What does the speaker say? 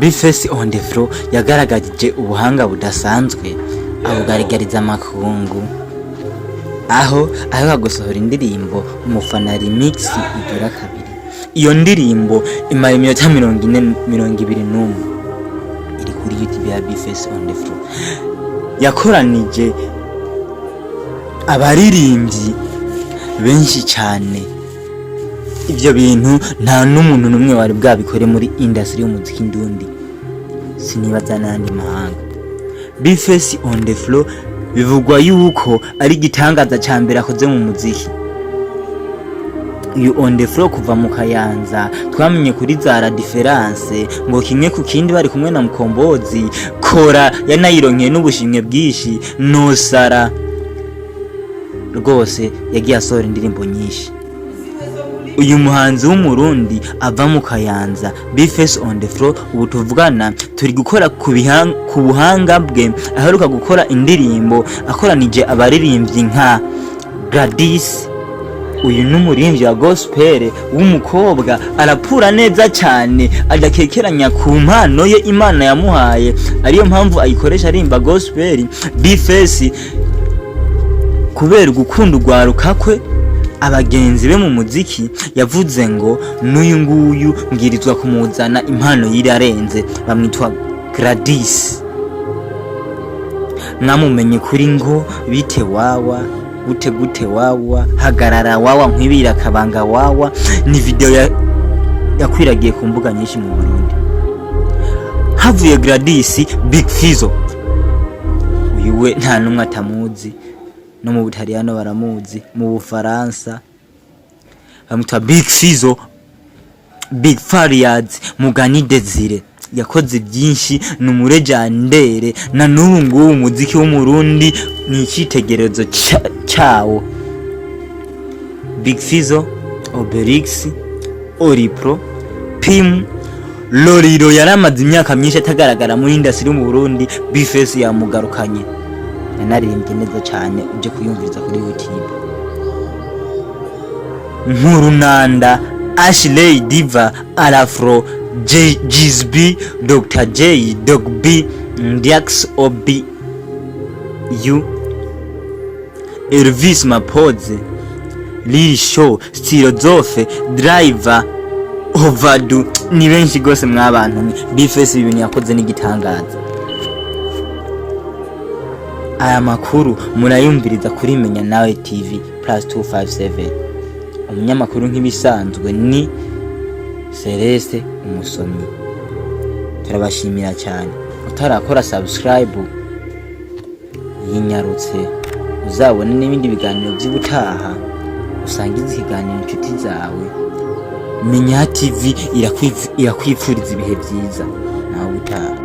Bface on the floor yagaragaje ubuhanga budasanzwe abugarigariza amakungu aho gusohora indirimbo umufana remix igira kabiri. Iyo ndirimbo imara iminota 21 iri kuri YouTube ya Bface on the floor. Yakoranije abaririmbyi benshi cyane. Ibyo bintu nta n'umuntu numwe wari bwabikore muri industry y'umuziki ndundi, sinibaza n'andi mahanga. Bface on the floor bivugwa yuko ari gitangaza cyambere akoze mu muziki. Uyu on the floor kuva mu Kayanza twamenye kuri za difference ngo kimwe ku kindi bari kumwe na Mukombozi kora yanayironkeye n'ubushimwe bwishi no sara rwose yagiye asohora indirimbo nyinshi. Uyu muhanzi w'umurundi ava mu Kayanza Bface on the floor ubu tuvugana turi gukora ku buhanga bwe aheruka gukora indirimbo akoranije abaririmbyi nka Gladys. Uyu n'umurimbyi wa gospel w'umukobwa arapura neza cyane adakekeranya ku mpano ye Imana yamuhaye, ariyo mpamvu ayikoresha arimba gospel. Bface kubera gukunda ugwaruka kwe abagenzi be mu muziki yavuze ngo n'uyu nguyu ngirizwa kumuzana impano yirarenze, bamwitwa Gladys. Namumenye kuri ngo bite wawa gute wawa hagarara wawa nkwibira kabanga wawa, ni video yakwiragiye ku mbuga nyinshi mu Burundi. Havuye Gladys Big Fizzo, uyu we nta numwe atamuzi, no mu Butaliyano baramuzi, mu Bufaransa bamwita Big Fizzo, Big Fariads, Mugani Desire. Yakoze byinshi n'umurejandere na n'ubu ngubu umuziki w'umurundi ni ikitegerezo cyawo. Big Fizzo, Obelix, Oripro, Pim, Loriro yaramaze imyaka myinshi atagaragara muri industry mu Burundi. Bface yamugarukanye, yanaririmbye neza cyane uje kuyumviriza kuri YouTube. Nkurunanda, Ashley Diva, Alafro, JGB, Dr. J, Dog B, Ndiax Obi, U, Elvis Mapoze, Lil Show, Stilozofe, Driver, Ovadu, ni benshi gose mwabantu. Bface ibintu yakoze n'igitangaza. Aya makuru murayumviriza kuri Menya Nawe TV +257. Umunyamakuru nk'ibisanzwe ni Celeste Umusomyi. Turabashimira cyane. Utarakora subscribe yinyarutse uzabone n'ibindi biganiro by'ubutaha, usangize ikiganiro inshuti zawe. Menya TV irakwifuriza ibihe byiza nawe utaha.